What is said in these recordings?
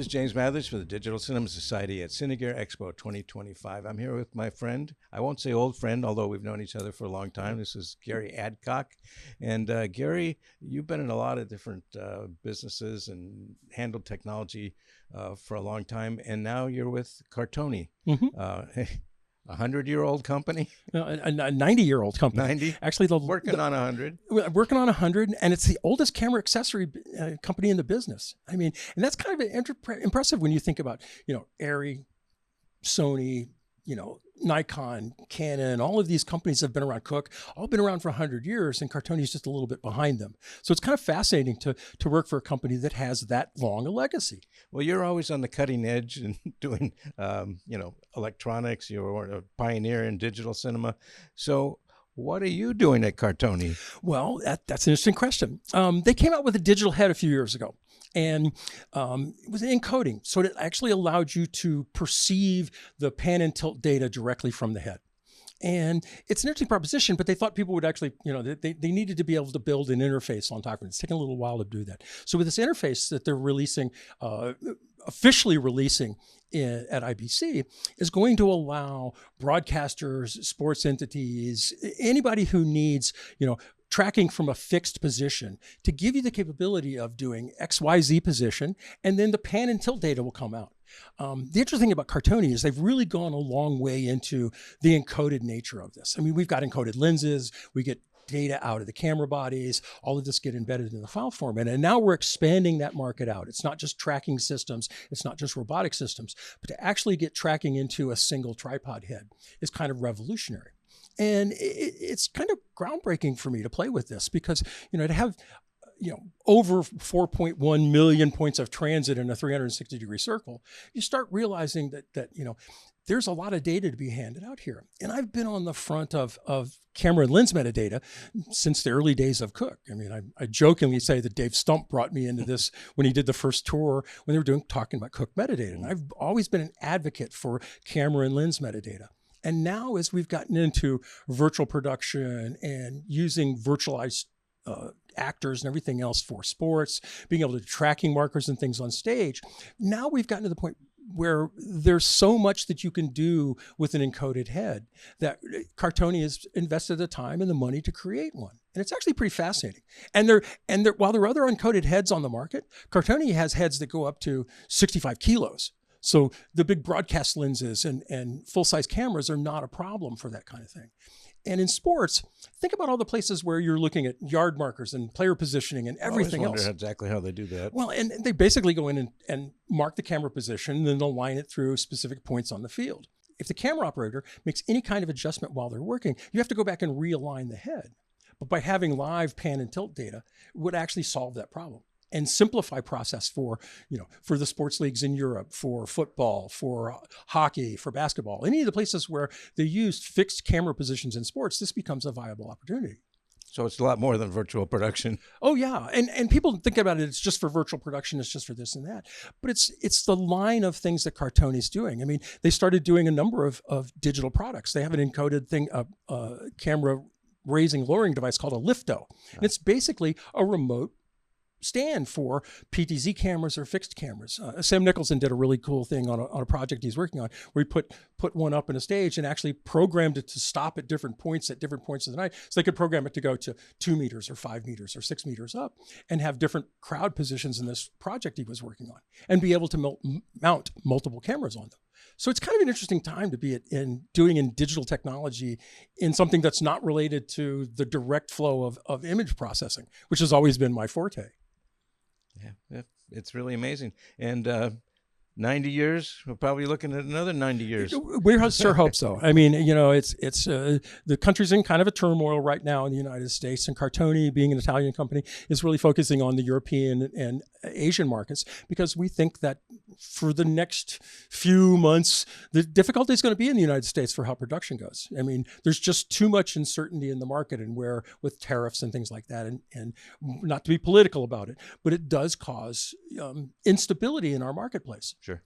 This is James Mathers for the Digital Cinema Society at Cine Gear Expo 2025. I'm here with my friend, I won't say old friend, although we've known each other for a long time. This is Gary Adcock. And Gary, you've been in a lot of different businesses and handled technology for a long time. And now you're with Cartoni. Mm-hmm. A 100-year-old company? A 90-year-old company. 90? Actually, working on 100. Working on 100, and it's the oldest camera accessory company in the business. I mean, and that's kind of impressive when you think about, Arri, Sony, Nikon, Canon, all of these companies have been around. Cook, all been around for 100 years, and Cartoni is just a little bit behind them. So it's kind of fascinating to work for a company that has that long a legacy. Well, you're always on the cutting edge and doing, electronics. You're a pioneer in digital cinema. So what are you doing at Cartoni? Well, that's an interesting question. They came out with a digital head a few years ago. And it was encoding. So it actually allowed you to perceive the pan and tilt data directly from the head. And it's an interesting proposition, but they thought people would actually, they needed to be able to build an interface on top of it. It's taken a little while to do that. So with this interface that they're releasing, officially releasing at IBC, is going to allow broadcasters, sports entities, anybody who needs, tracking from a fixed position to give you the capability of doing XYZ position, and then the pan and tilt data will come out. The interesting thing about Cartoni is they've really gone a long way into the encoded nature of this. I mean, we've got encoded lenses, we get data out of the camera bodies, all of this get embedded in the file format. And now we're expanding that market out. It's not just tracking systems, it's not just robotic systems, but to actually get tracking into a single tripod head is kind of revolutionary. And it's kind of groundbreaking for me to play with this because, to have, over 4.1 million points of transit in a 360-degree circle, you start realizing that there's a lot of data to be handed out here. And I've been on the front of camera and lens metadata since the early days of Cook. I mean, I jokingly say that Dave Stump brought me into this when he did the first tour when they were talking about Cook metadata. And I've always been an advocate for camera and lens metadata. And now as we've gotten into virtual production and using virtualized actors and everything else for sports, being able to do tracking markers and things on stage, now we've gotten to the point where there's so much that you can do with an encoded head that Cartoni has invested the time and the money to create one. And it's actually pretty fascinating. And while there are other encoded heads on the market, Cartoni has heads that go up to 65 kilos. So the big broadcast lenses and full-size cameras are not a problem for that kind of thing. And in sports, think about all the places where you're looking at yard markers and player positioning and everything else. I wonder exactly how they do that. Well, and they basically go in and mark the camera position, and then they'll line it through specific points on the field. If the camera operator makes any kind of adjustment while they're working, you have to go back and realign the head. But by having live pan and tilt data would actually solve that problem and simplify process for the sports leagues in Europe, for football, for hockey, for basketball, any of the places where they use fixed camera positions in sports, this becomes a viable opportunity. So it's a lot more than virtual production. Oh yeah, and people think about it, it's just for virtual production, it's just for this and that. But it's the line of things that Cartoni's doing. I mean, they started doing a number of digital products. They have an encoded thing, a camera raising, lowering device called a lifto. And it's basically a remote stand for PTZ cameras or fixed cameras. Sam Nicholson did a really cool thing on a project he's working on where he put one up in a stage and actually programmed it to stop at different points of the night. So they could program it to go to 2 meters or 5 meters or 6 meters up and have different crowd positions in this project he was working on and be able to mount multiple cameras on them. So it's kind of an interesting time to be doing in digital technology in something that's not related to the direct flow of image processing, which has always been my forte. Yeah, it's really amazing. And 90 years, we're probably looking at another 90 years. We sure hope so. I mean, it's the country's in kind of a turmoil right now in the United States, and Cartoni, being an Italian company, is really focusing on the European and Asian markets because we think that for the next few months, the difficulty is going to be in the United States for how production goes. I mean, there's just too much uncertainty in the market and where with tariffs and things like that, and not to be political about it, but it does cause instability in our marketplace. Sure.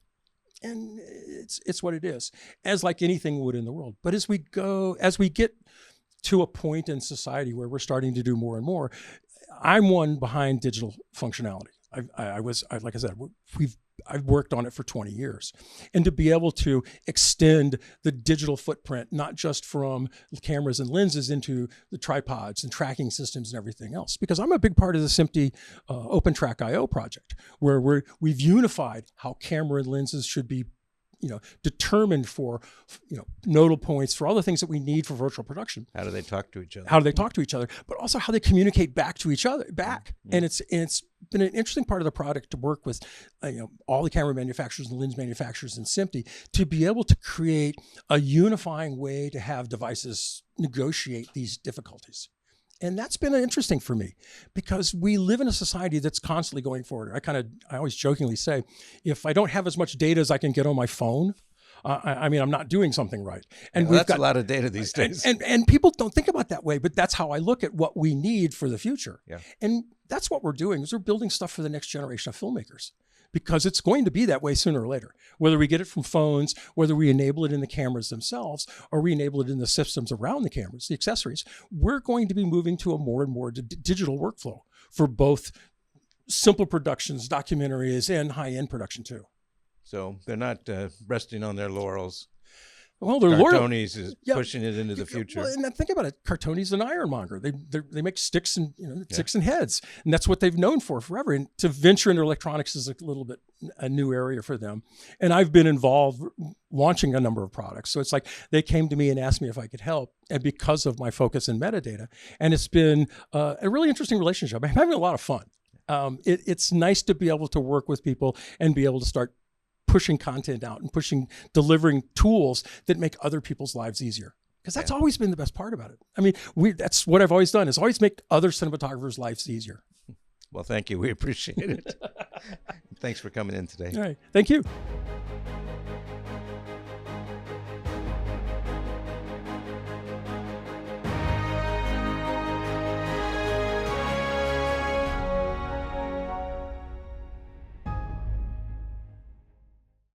And it's what it is, as like anything would in the world. But as we get to a point in society where we're starting to do more and more, I'm one behind digital functionality. Like I said, we've I've worked on it for 20 years. And to be able to extend the digital footprint, not just from cameras and lenses into the tripods and tracking systems and everything else. Because I'm a big part of the SMPTE OpenTrack.io project, where we've unified how camera and lenses should be determined for, nodal points, for all the things that we need for virtual production. How do they talk to each other? How do they talk to each other, but also how they communicate back to each other, And it's been an interesting part of the product to work with, all the camera manufacturers and lens manufacturers in SMPTE to be able to create a unifying way to have devices negotiate these difficulties. And that's been interesting for me because we live in a society that's constantly going forward. I always jokingly say, if I don't have as much data as I can get on my phone, I'm not doing something right. And that's a lot of data these days. And people don't think about it that way, but that's how I look at what we need for the future. Yeah. And that's what we're doing is we're building stuff for the next generation of filmmakers. Because it's going to be that way sooner or later. Whether we get it from phones, whether we enable it in the cameras themselves, or we enable it in the systems around the cameras, the accessories, we're going to be moving to a more and more digital workflow for both simple productions, documentaries, and high-end production too. So they're not resting on their laurels. Well, they're Cartoni's is pushing it into the future. Well, and think about it. Cartoni's an ironmonger. They make sticks and sticks and heads, and that's what they've known for forever. And to venture into electronics is a little bit a new area for them. And I've been involved launching a number of products. So it's like they came to me and asked me if I could help, and because of my focus in metadata, and it's been a really interesting relationship. I'm having a lot of fun. It's nice to be able to work with people and be able to start pushing content out and delivering tools that make other people's lives easier. Because that's always been the best part about it. That's what I've always done, is always make other cinematographers' lives easier. Well, thank you. We appreciate it. Thanks for coming in today. All right. Thank you.